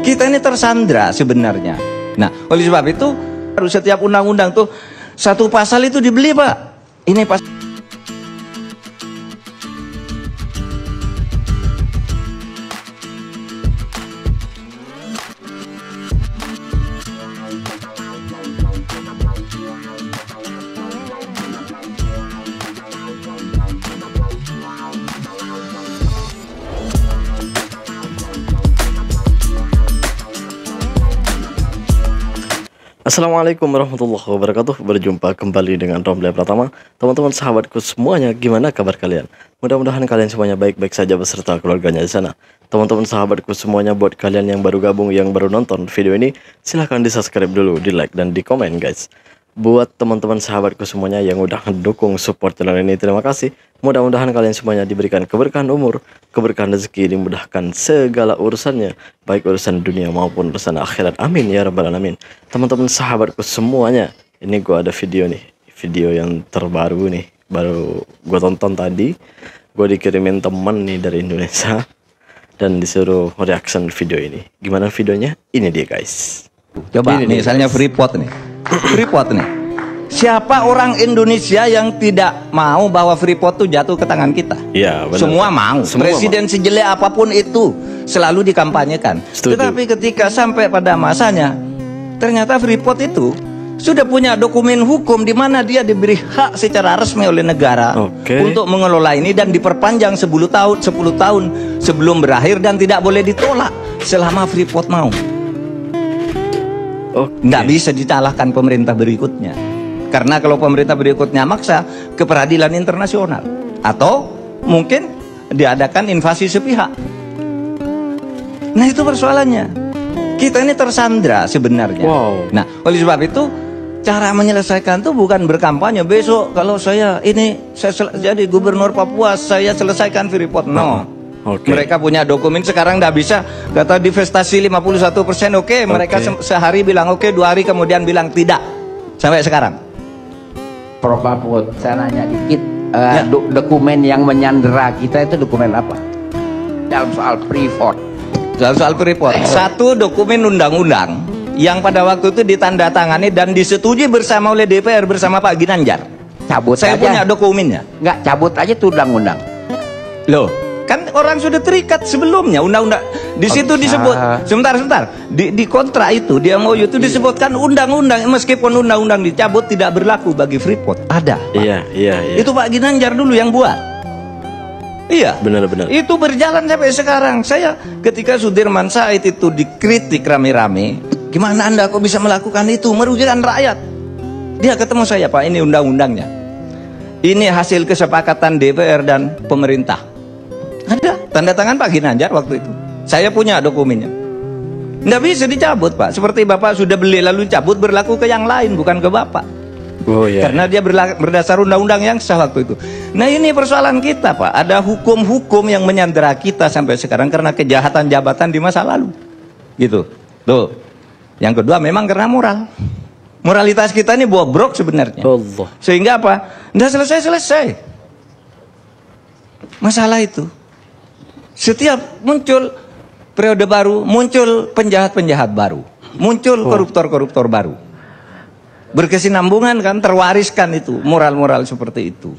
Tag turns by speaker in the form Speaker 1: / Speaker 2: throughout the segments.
Speaker 1: Kita ini tersandra sebenarnya. Nah, oleh sebab itu harus setiap undang-undang tuh satu pasal itu dibeli, Pak. Ini pasal.
Speaker 2: Assalamualaikum warahmatullahi wabarakatuh. Berjumpa kembali dengan Romli Pratama. Teman-teman sahabatku semuanya, gimana kabar kalian? Mudah-mudahan kalian semuanya baik-baik saja beserta keluarganya di sana. Teman-teman sahabatku semuanya, buat kalian yang baru gabung, yang baru nonton video ini, silahkan di subscribe dulu, di like dan di komen guys. Buat teman-teman sahabatku semuanya yang udah mendukung support channel ini, terima kasih. Mudah-mudahan kalian semuanya diberikan keberkahan umur, keberkahan rezeki, dimudahkan segala urusannya, baik urusan dunia maupun urusan akhirat. Amin ya rabbal alamin. Teman-teman sahabatku semuanya, ini gua ada video nih, video yang terbaru nih, baru gua tonton tadi. Gua dikirimin temen nih dari Indonesia dan disuruh reaction video ini. Gimana videonya? Ini dia guys.
Speaker 1: Coba ini misalnya Freeport nih. Freeport nih. Siapa orang Indonesia yang tidak mau bahwa Freeport tuh jatuh ke tangan kita?
Speaker 2: Iya, benar.
Speaker 1: Semua mau. Semua presiden mau. Sejelek apapun itu selalu dikampanyekan. Setuju. Tetapi ketika sampai pada masanya, ternyata Freeport itu sudah punya dokumen hukum di mana dia diberi hak secara resmi oleh negara untuk mengelola ini dan diperpanjang 10 tahun sebelum berakhir dan tidak boleh ditolak selama Freeport mau. Nggak bisa disalahkan pemerintah berikutnya, karena kalau pemerintah berikutnya maksa ke peradilan internasional atau mungkin diadakan invasi sepihak. Nah itu persoalannya. Kita ini tersandra sebenarnya. Nah oleh sebab itu cara menyelesaikan itu bukan berkampanye besok kalau saya jadi gubernur Papua saya selesaikan Freeport. No. Mereka punya dokumen sekarang nggak bisa kata divestasi 51%. Mereka sehari bilang 2 hari kemudian bilang tidak sampai sekarang.
Speaker 3: Prof Mahfud, saya nanya dikit, dokumen yang menyandera kita itu dokumen apa? Dalam soal Freeport.
Speaker 1: Dalam soal Freeport, satu dokumen undang-undang yang pada waktu itu ditandatangani dan disetujui bersama oleh DPR bersama Pak Ginanjar.
Speaker 3: Cabut
Speaker 1: saya
Speaker 3: aja.
Speaker 1: Punya dokumennya.
Speaker 3: Nggak, cabut aja tuh undang-undang.
Speaker 1: Loh, kan orang sudah terikat sebelumnya undang-undang di situ disebut sebentar di kontrak itu dia mau itu disebutkan undang-undang, meskipun undang-undang dicabut tidak berlaku bagi Freeport. Ada Pak. Iya. Itu Pak Ginanjar dulu yang buat. Iya,
Speaker 2: benar-benar
Speaker 1: itu berjalan sampai sekarang. Saya ketika Sudirman Said itu dikritik rame-rame, gimana Anda kok bisa melakukan itu, merugikan rakyat. Dia ketemu saya, Pak, ini undang-undangnya, ini hasil kesepakatan DPR dan pemerintah. Ada tanda tangan Pak Ginanjar waktu itu. Saya punya dokumennya. Nggak bisa dicabut, Pak. Seperti Bapak sudah beli lalu cabut, berlaku ke yang lain, bukan ke Bapak. Karena dia berdasar undang-undang yang sah waktu itu. Nah ini persoalan kita, Pak. Ada hukum-hukum yang menyandera kita sampai sekarang karena kejahatan jabatan di masa lalu. Gitu. Tuh. Yang kedua memang karena moral. Moralitas kita ini bobrok sebenarnya. Sehingga apa? Nggak selesai-selesai masalah itu. Setiap muncul periode baru, muncul penjahat-penjahat baru, muncul koruptor-koruptor baru. Berkesinambungan kan, terwariskan itu moral-moral seperti itu.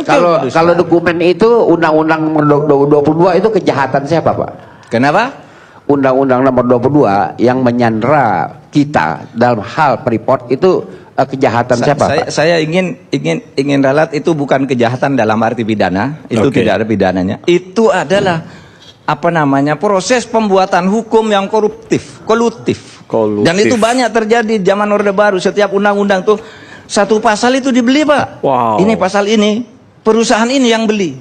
Speaker 3: Kalau dokumen itu Undang-Undang nomor 22 itu kejahatan siapa, Pak? Kenapa? Undang-Undang nomor 22 yang menyandera kita dalam hal Freeport itu kejahatan siapa, Pak?
Speaker 1: Saya ingin ralat itu bukan kejahatan dalam arti pidana, itu tidak ada pidananya. Itu adalah proses pembuatan hukum yang kolutif. Dan itu banyak terjadi zaman Orde Baru. Setiap undang-undang tuh satu pasal itu dibeli, Pak. Ini pasal ini, perusahaan ini yang beli.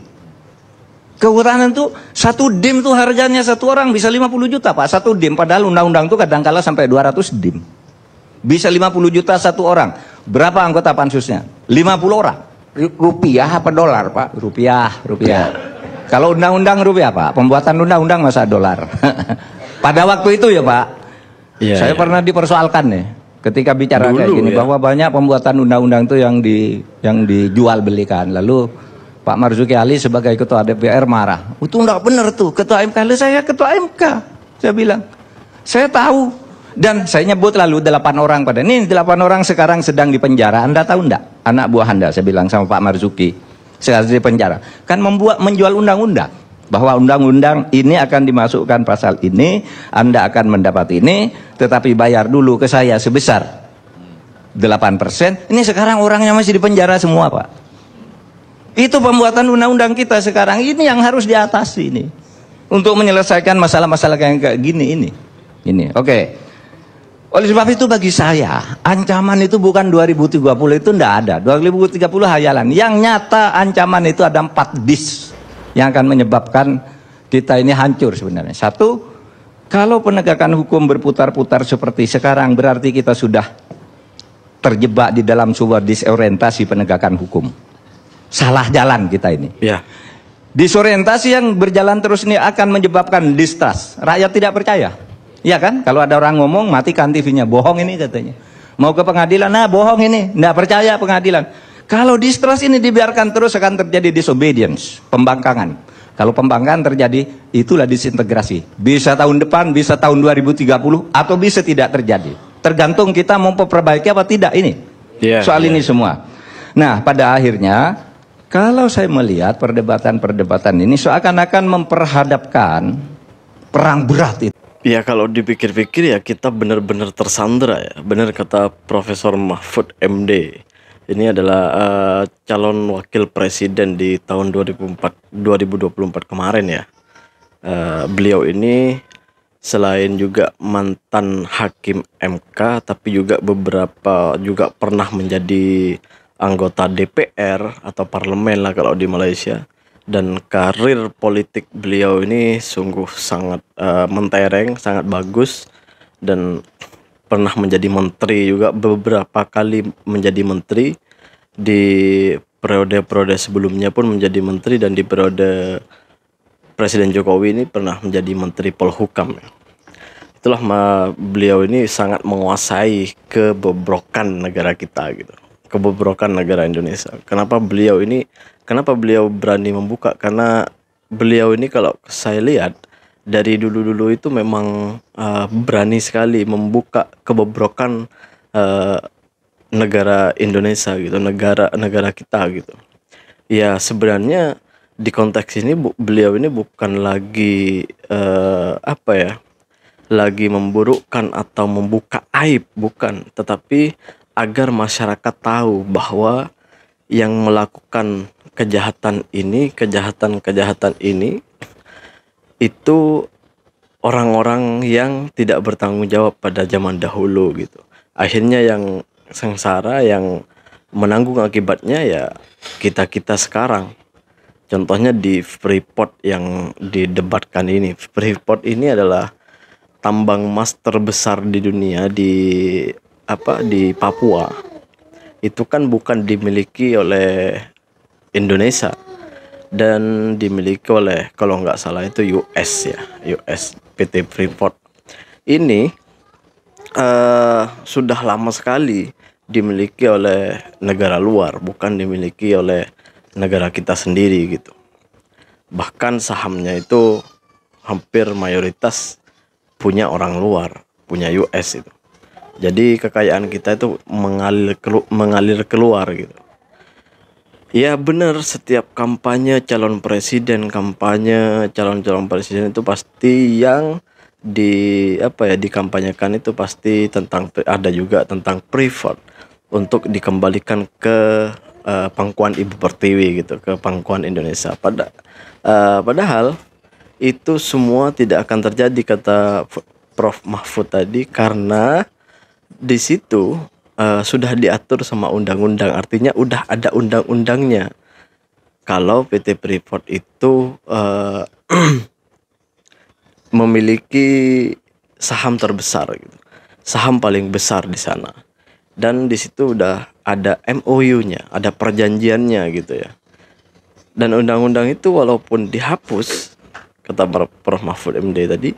Speaker 1: Kehutanan tuh satu dim tuh harganya satu orang bisa 50 juta, Pak, satu dim. Padahal undang-undang tuh kadang-kala sampai 200 dim. Bisa 50 juta satu orang. Berapa anggota pansusnya? 50 orang.
Speaker 3: Rupiah apa dolar, Pak?
Speaker 1: Rupiah. Kalau undang-undang rupiah, Pak. Pembuatan undang-undang masa dolar. Pada waktu itu ya, Pak. Saya pernah dipersoalkan nih ketika bicara kayak gini bahwa banyak pembuatan undang-undang itu yang dijual belikan. Lalu Pak Marzuki Ali sebagai ketua DPR marah. Itu enggak benar tuh, ketua MK. Saya ketua MK. Saya bilang, saya tahu. Dan saya nyebut lalu 8 orang pada ini 8 orang sekarang sedang di penjara. Anda tahu enggak? Anak buah Anda, saya bilang sama Pak Marzuki, sekarang di penjara. Kan menjual undang-undang bahwa undang-undang ini akan dimasukkan pasal ini, Anda akan mendapat ini, tetapi bayar dulu ke saya sebesar 8%. Ini sekarang orangnya masih di penjara semua, Pak. Itu pembuatan undang-undang kita sekarang ini yang harus diatasi ini untuk menyelesaikan masalah-masalah yang kayak gini ini. Oke. Oleh sebab itu bagi saya, ancaman itu bukan 2030 itu enggak ada. 2030 hayalan. Yang nyata ancaman itu ada 4 dis yang akan menyebabkan kita ini hancur sebenarnya. 1, kalau penegakan hukum berputar-putar seperti sekarang berarti kita sudah terjebak di dalam sebuah disorientasi penegakan hukum. Salah jalan kita ini.
Speaker 2: Ya.
Speaker 1: Disorientasi yang berjalan terus ini akan menyebabkan distrust. Rakyat tidak percaya. Iya kan? Kalau ada orang ngomong, matikan TV-nya. Bohong ini katanya. Mau ke pengadilan, nah bohong ini. Nggak percaya pengadilan. Kalau distrust ini dibiarkan terus akan terjadi disobedience. Pembangkangan. Kalau pembangkangan terjadi, itulah disintegrasi. Bisa tahun depan, bisa tahun 2030, atau bisa tidak terjadi. Tergantung kita mau memperbaiki apa tidak ini. Soal ini semua. Nah, pada akhirnya, kalau saya melihat perdebatan-perdebatan ini seakan-akan memperhadapkan perang berat itu.
Speaker 2: Ya kalau dipikir-pikir ya kita benar-benar tersandra ya. Benar kata Profesor Mahfud MD. Ini adalah calon wakil presiden di tahun 2024 kemarin ya. Beliau ini selain juga mantan hakim MK, tapi juga juga pernah menjadi anggota DPR atau parlemen lah kalau di Malaysia. Dan karir politik beliau ini sungguh sangat mentereng, sangat bagus, dan pernah menjadi menteri juga, beberapa kali menjadi menteri. Di periode-periode sebelumnya pun menjadi menteri, dan di periode Presiden Jokowi ini pernah menjadi menteri Polhukam. Itulah beliau ini sangat menguasai kebobrokan negara kita gitu. Kebobrokan negara Indonesia. Kenapa beliau berani membuka? Karena beliau ini kalau saya lihat dari dulu-dulu itu memang berani sekali membuka kebobrokan negara Indonesia gitu, negara kita gitu. Ya sebenarnya di konteks ini beliau ini bukan lagi lagi memburukkan atau membuka aib, bukan, tetapi agar masyarakat tahu bahwa yang melakukan kejahatan ini itu orang-orang yang tidak bertanggung jawab pada zaman dahulu gitu. Akhirnya yang sengsara, yang menanggung akibatnya ya kita sekarang. Contohnya di Freeport yang didebatkan ini. Freeport ini adalah tambang emas terbesar di dunia di Papua. Itu kan bukan dimiliki oleh Indonesia dan dimiliki oleh, kalau nggak salah itu US ya, US, PT Freeport. Ini sudah lama sekali dimiliki oleh negara luar, bukan dimiliki oleh negara kita sendiri gitu. Bahkan sahamnya itu hampir mayoritas punya orang luar, punya US itu. Jadi kekayaan kita itu mengalir keluar gitu. Ya benar, setiap kampanye calon presiden itu pasti yang dikampanyekan itu pasti ada juga tentang Freeport untuk dikembalikan ke pangkuan Ibu Pertiwi gitu, ke pangkuan Indonesia. Padahal itu semua tidak akan terjadi kata Prof Mahfud tadi, karena di situ sudah diatur sama undang-undang, artinya udah ada undang-undangnya. Kalau PT Freeport itu memiliki saham terbesar gitu, saham paling besar di sana, dan di situ udah ada MOU-nya, ada perjanjiannya gitu ya. Dan undang-undang itu walaupun dihapus, kata Prof Mahfud MD tadi,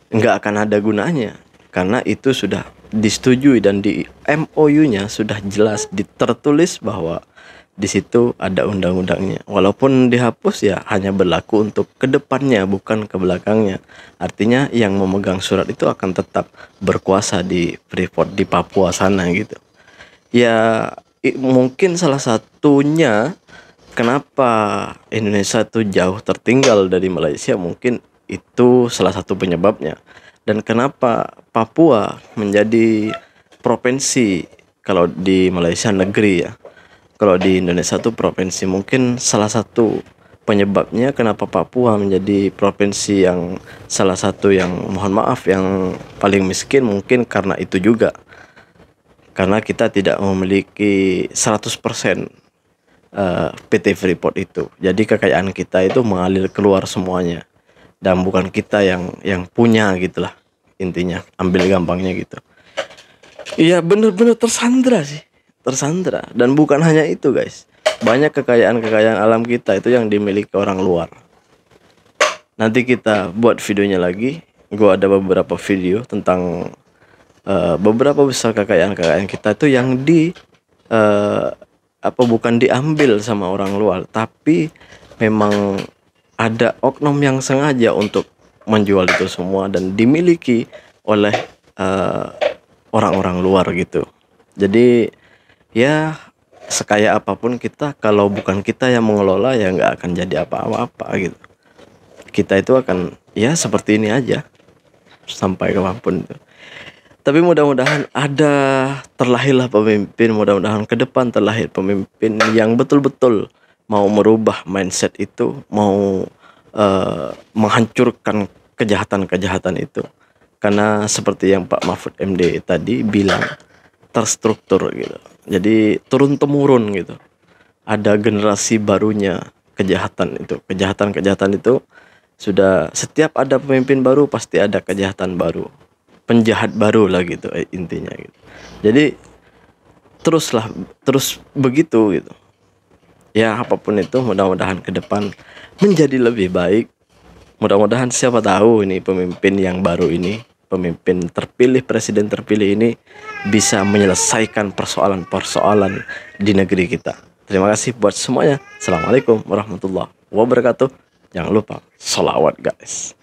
Speaker 2: nggak akan ada gunanya, karena itu sudah disetujui dan di MOU-nya sudah jelas tertulis bahwa di situ ada undang-undangnya. Walaupun dihapus ya hanya berlaku untuk kedepannya, bukan ke belakangnya. Artinya yang memegang surat itu akan tetap berkuasa di Freeport di Papua sana gitu. Ya mungkin salah satunya kenapa Indonesia tuh jauh tertinggal dari Malaysia, mungkin itu salah satu penyebabnya. Dan kenapa Papua menjadi provinsi, kalau di Malaysia negeri ya, kalau di Indonesia tuh provinsi, mungkin salah satu penyebabnya kenapa Papua menjadi provinsi yang salah satu yang mohon maaf yang paling miskin, mungkin karena itu juga. Karena kita tidak memiliki 100% PT Freeport itu. Jadi kekayaan kita itu mengalir keluar semuanya. Dan bukan kita yang punya gitulah. Intinya, ambil gampangnya gitu. Iya, bener-bener tersandra sih. Tersandra. Dan bukan hanya itu guys, banyak kekayaan-kekayaan alam kita itu yang dimiliki orang luar. Nanti kita buat videonya lagi. Gua ada beberapa video tentang beberapa besar kekayaan-kekayaan kita itu yang bukan diambil sama orang luar, tapi memang ada oknum yang sengaja untuk menjual itu semua dan dimiliki oleh orang-orang luar gitu. Jadi ya sekaya apapun kita, kalau bukan kita yang mengelola ya nggak akan jadi apa-apa gitu. Kita itu akan ya seperti ini aja sampai kapanpun itu. Tapi mudah-mudahan terlahirlah pemimpin, mudah-mudahan ke depan terlahir pemimpin yang betul-betul mau merubah mindset itu, mau menghancurkan kejahatan-kejahatan itu. Karena seperti yang Pak Mahfud MD tadi bilang, terstruktur gitu. Jadi turun-temurun gitu. Ada generasi barunya kejahatan itu. Kejahatan-kejahatan itu sudah, setiap ada pemimpin baru pasti ada kejahatan baru. Penjahat baru lah gitu intinya gitu. Jadi terus begitu gitu. Ya apapun itu mudah-mudahan ke depan menjadi lebih baik. Mudah-mudahan siapa tahu ini pemimpin yang baru ini, pemimpin terpilih, presiden terpilih ini bisa menyelesaikan persoalan-persoalan di negeri kita. Terima kasih buat semuanya. Assalamualaikum warahmatullahi wabarakatuh. Jangan lupa sholawat guys.